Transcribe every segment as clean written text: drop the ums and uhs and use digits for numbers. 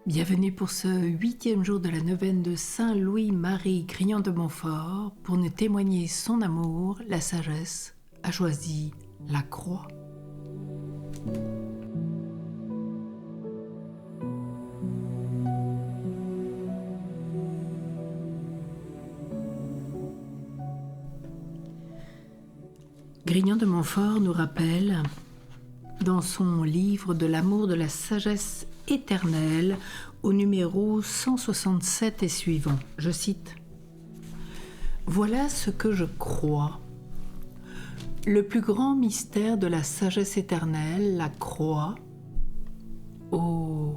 Bienvenue pour ce 8e jour de la neuvaine de Saint Louis-Marie Grignon de Montfort. Pour nous témoigner son amour, la sagesse a choisi la croix. Grignon de Montfort nous rappelle, dans son livre de l'amour de la sagesse éternelle, au numéro 167 et suivant, je cite: « Voilà ce que je crois. Le plus grand mystère de la sagesse éternelle, la croix. Oh,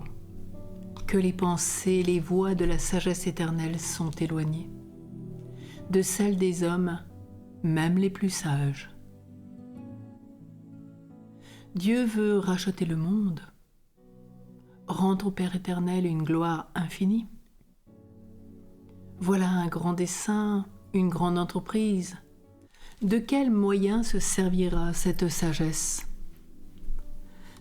que les pensées, les voies de la sagesse éternelle sont éloignées de celles des hommes, même les plus sages. Dieu veut racheter le monde, rendre au Père éternel une gloire infinie. Voilà un grand dessein, une grande entreprise. De quels moyens se servira cette sagesse?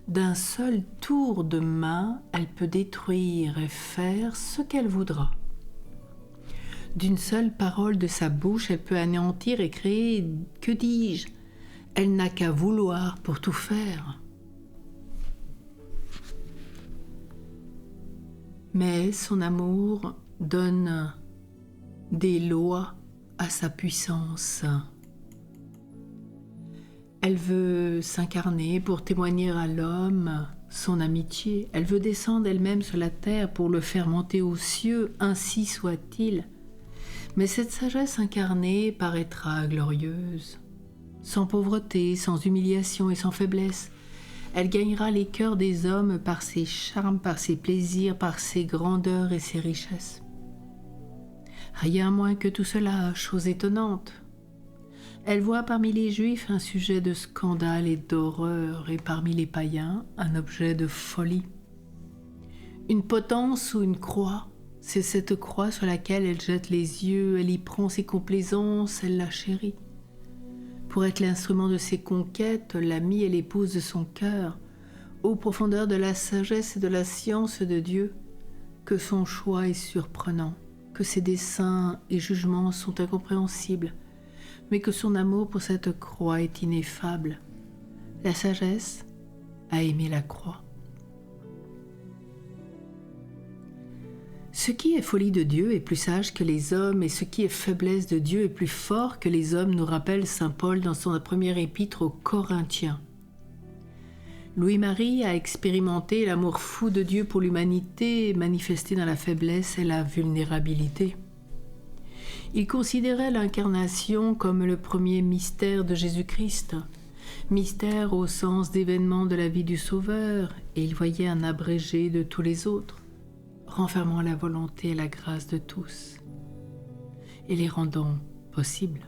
D'un seul tour de main, elle peut détruire et faire ce qu'elle voudra. D'une seule parole de sa bouche, elle peut anéantir et créer, que dis-je? Elle n'a qu'à vouloir pour tout faire. Mais son amour donne des lois à sa puissance. Elle veut s'incarner pour témoigner à l'homme son amitié. Elle veut descendre elle-même sur la terre pour le faire monter aux cieux, ainsi soit-il. Mais cette sagesse incarnée paraîtra glorieuse, sans pauvreté, sans humiliation et sans faiblesse. Elle gagnera les cœurs des hommes par ses charmes, par ses plaisirs, par ses grandeurs et ses richesses. Rien moins que tout cela, chose étonnante. Elle voit parmi les Juifs un sujet de scandale et d'horreur, et parmi les païens un objet de folie. Une potence ou une croix, c'est cette croix sur laquelle elle jette les yeux, elle y prend ses complaisances, elle la chérit. Pour être l'instrument de ses conquêtes, l'amie et l'épouse de son cœur, aux profondeurs de la sagesse et de la science de Dieu, que son choix est surprenant, que ses desseins et jugements sont incompréhensibles, mais que son amour pour cette croix est ineffable. La sagesse a aimé la croix. Ce qui est folie de Dieu est plus sage que les hommes, et ce qui est faiblesse de Dieu est plus fort que les hommes, nous rappelle saint Paul dans son première épître aux Corinthiens. Louis-Marie a expérimenté l'amour fou de Dieu pour l'humanité, manifesté dans la faiblesse et la vulnérabilité. Il considérait l'incarnation comme le premier mystère de Jésus-Christ, mystère au sens d'événement de la vie du Sauveur, et il voyait un abrégé de tous les autres, renfermant la volonté et la grâce de tous, et les rendant possibles.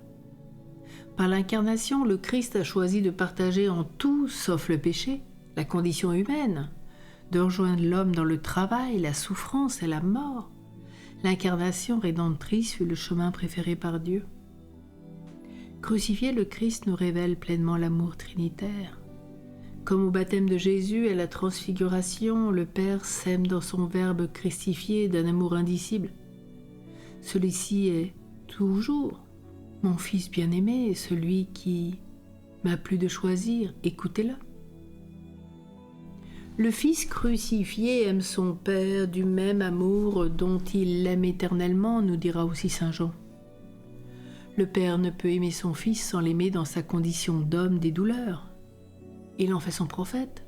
Par l'incarnation, le Christ a choisi de partager en tout, sauf le péché, la condition humaine, de rejoindre l'homme dans le travail, la souffrance et la mort. L'incarnation rédemptrice fut le chemin préféré par Dieu. Crucifié, le Christ nous révèle pleinement l'amour trinitaire. Comme au baptême de Jésus et à la transfiguration, le Père s'aime dans son Verbe christifié d'un amour indicible. Celui-ci est toujours mon Fils bien-aimé, celui qui m'a plu de choisir, écoutez-le. Le Fils crucifié aime son Père du même amour dont il l'aime éternellement, nous dira aussi saint Jean. Le Père ne peut aimer son Fils sans l'aimer dans sa condition d'homme des douleurs. Il en fait son prophète.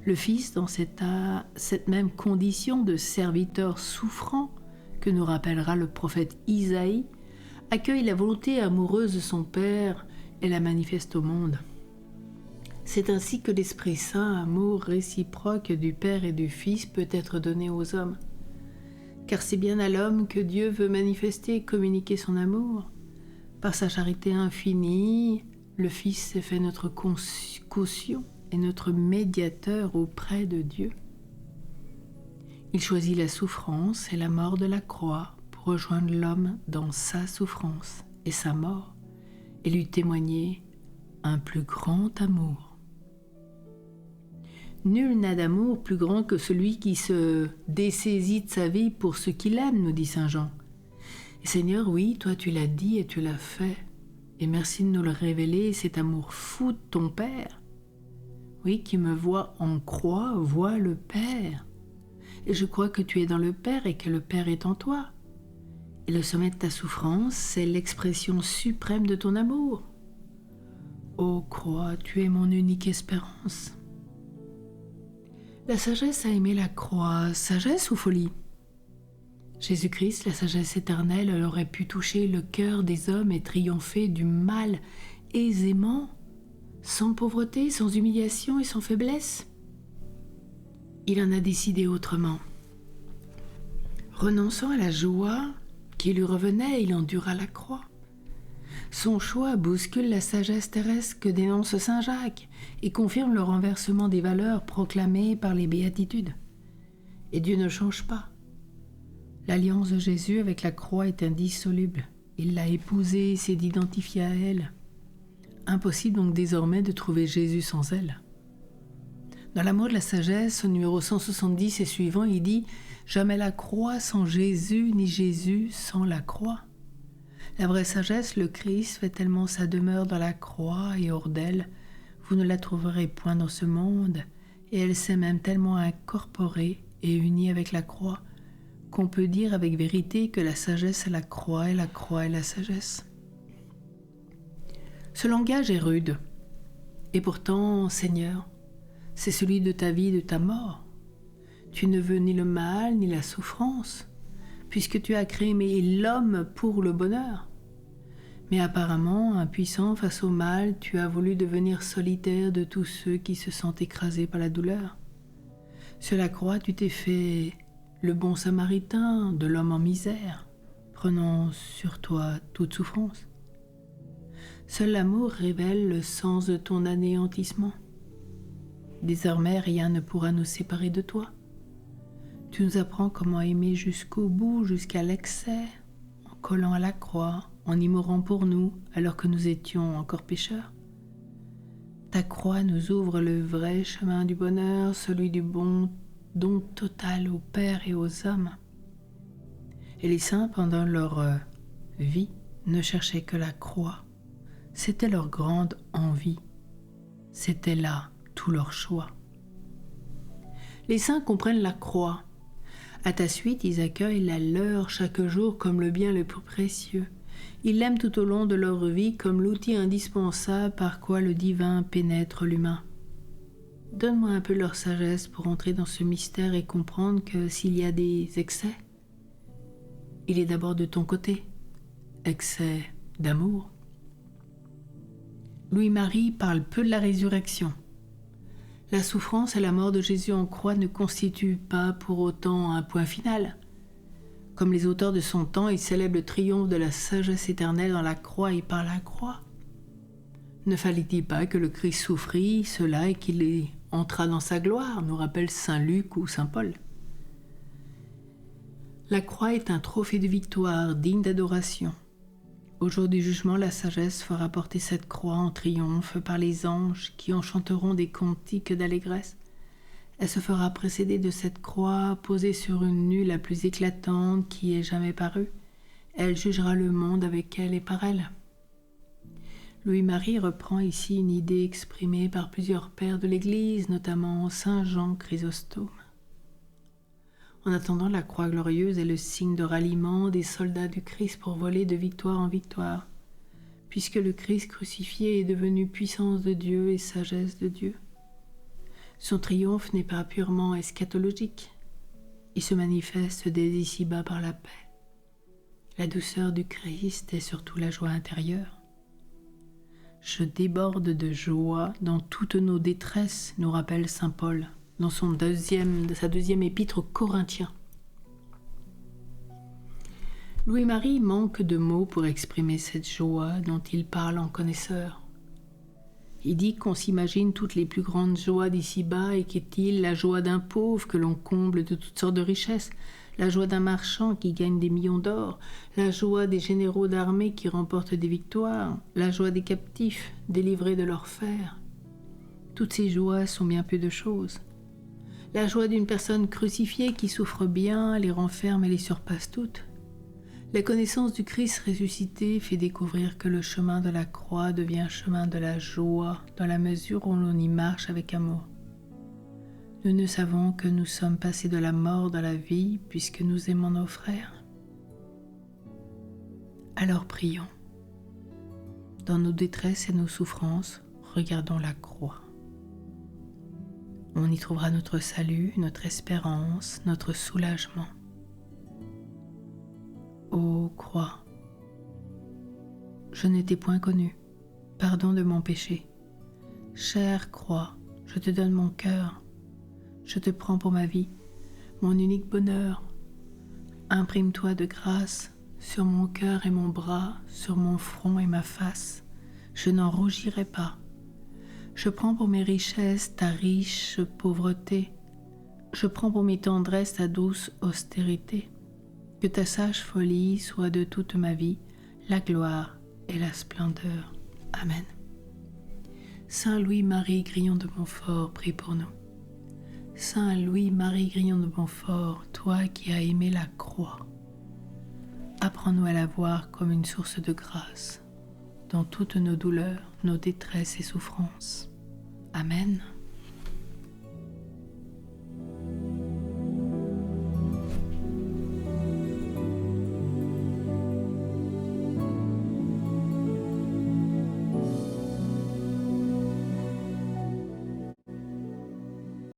Le Fils, dans cette même condition de serviteur souffrant que nous rappellera le prophète Isaïe, accueille la volonté amoureuse de son Père et la manifeste au monde. C'est ainsi que l'Esprit Saint, amour réciproque du Père et du Fils, peut être donné aux hommes. Car c'est bien à l'homme que Dieu veut manifester et communiquer son amour. Par sa charité infinie, le Fils s'est fait notre caution et notre médiateur auprès de Dieu. Il choisit la souffrance et la mort de la croix pour rejoindre l'homme dans sa souffrance et sa mort et lui témoigner un plus grand amour. Nul n'a d'amour plus grand que celui qui se dessaisit de sa vie pour ceux qu'il aime, nous dit saint Jean. Et Seigneur, oui, toi tu l'as dit et tu l'as fait. Et merci de nous le révéler, cet amour fou de ton Père. Oui, qui me voit en croix, voit le Père. Et je crois que tu es dans le Père et que le Père est en toi. Et le sommet de ta souffrance, c'est l'expression suprême de ton amour. Ô croix, tu es mon unique espérance. La sagesse a aimé la croix, sagesse ou folie? Jésus-Christ, la sagesse éternelle, elle aurait pu toucher le cœur des hommes et triompher du mal aisément, sans pauvreté, sans humiliation et sans faiblesse. Il en a décidé autrement. Renonçant à la joie qui lui revenait, il endura la croix. Son choix bouscule la sagesse terrestre que dénonce saint Jacques et confirme le renversement des valeurs proclamées par les béatitudes. Et Dieu ne change pas. L'alliance de Jésus avec la croix est indissoluble. Il l'a épousée et s'est identifié à elle. Impossible donc désormais de trouver Jésus sans elle. Dans l'amour de la sagesse, au numéro 170 et suivant, il dit « Jamais la croix sans Jésus, ni Jésus sans la croix ». La vraie sagesse, le Christ, fait tellement sa demeure dans la croix et hors d'elle, vous ne la trouverez point dans ce monde, et elle s'est même tellement incorporée et unie avec la croix, qu'on peut dire avec vérité que la sagesse est la croix et la croix est la sagesse. Ce langage est rude, et pourtant, Seigneur, c'est celui de ta vie et de ta mort. Tu ne veux ni le mal ni la souffrance, puisque tu as créé l'homme pour le bonheur. Mais apparemment, impuissant face au mal, tu as voulu devenir solitaire de tous ceux qui se sentent écrasés par la douleur. Sur la croix, tu t'es fait le bon samaritain de l'homme en misère, prenant sur toi toute souffrance. Seul l'amour révèle le sens de ton anéantissement. Désormais, rien ne pourra nous séparer de toi. Tu nous apprends comment aimer jusqu'au bout, jusqu'à l'excès, en collant à la croix, en y mourant pour nous, alors que nous étions encore pécheurs. Ta croix nous ouvre le vrai chemin du bonheur, celui du bon don total au Père et aux hommes. Et les saints, pendant leur vie, ne cherchaient que la croix. C'était leur grande envie. C'était là tout leur choix. Les saints comprennent la croix. À ta suite, ils accueillent la leur chaque jour comme le bien le plus précieux. Ils l'aiment tout au long de leur vie comme l'outil indispensable par quoi le divin pénètre l'humain. Donne-moi un peu leur sagesse pour entrer dans ce mystère et comprendre que s'il y a des excès, il est d'abord de ton côté, excès d'amour. Louis-Marie parle peu de la résurrection. La souffrance et la mort de Jésus en croix ne constituent pas pour autant un point final. Comme les auteurs de son temps, il célèbre le triomphe de la sagesse éternelle dans la croix et par la croix. Ne fallait-il pas que le Christ souffrit cela et qu'il entra dans sa gloire, nous rappelle saint Luc ou saint Paul. La croix est un trophée de victoire digne d'adoration. Au jour du jugement, la sagesse fera porter cette croix en triomphe par les anges qui en chanteront des cantiques d'allégresse. Elle se fera précéder de cette croix posée sur une nue la plus éclatante qui ait jamais paru. Elle jugera le monde avec elle et par elle. Louis-Marie reprend ici une idée exprimée par plusieurs pères de l'Église, notamment saint Jean Chrysostome. En attendant, la croix glorieuse est le signe de ralliement des soldats du Christ pour voler de victoire en victoire, puisque le Christ crucifié est devenu puissance de Dieu et sagesse de Dieu. Son triomphe n'est pas purement eschatologique. Il se manifeste dès ici-bas par la paix. La douceur du Christ est surtout la joie intérieure. Je déborde de joie dans toutes nos détresses, nous rappelle saint Paul dans sa deuxième épître aux Corinthiens. Louis-Marie manque de mots pour exprimer cette joie dont il parle en connaisseur. Il dit qu'on s'imagine toutes les plus grandes joies d'ici-bas et qu'est-il la joie d'un pauvre que l'on comble de toutes sortes de richesses, la joie d'un marchand qui gagne des millions d'or, la joie des généraux d'armée qui remportent des victoires, la joie des captifs délivrés de leurs fers. Toutes ces joies sont bien peu de choses. La joie d'une personne crucifiée qui souffre bien les renferme et les surpasse toutes. La connaissance du Christ ressuscité fait découvrir que le chemin de la croix devient chemin de la joie dans la mesure où l'on y marche avec amour. Nous ne savons que nous sommes passés de la mort dans la vie puisque nous aimons nos frères. Alors prions. Dans nos détresses et nos souffrances, regardons la croix. On y trouvera notre salut, notre espérance, notre soulagement. Ô croix, je ne t'ai point connue, pardon de mon péché. Chère croix, je te donne mon cœur, je te prends pour ma vie, mon unique bonheur. Imprime-toi de grâce sur mon cœur et mon bras, sur mon front et ma face. Je n'en rougirai pas. Je prends pour mes richesses ta riche pauvreté. Je prends pour mes tendresses ta douce austérité. Que ta sage folie soit de toute ma vie la gloire et la splendeur. Amen. Saint Louis-Marie Grillon de Montfort, prie pour nous. Saint Louis-Marie Grillon de Montfort, toi qui as aimé la croix, apprends-nous à la voir comme une source de grâce dans toutes nos douleurs, nos détresses et souffrances. Amen.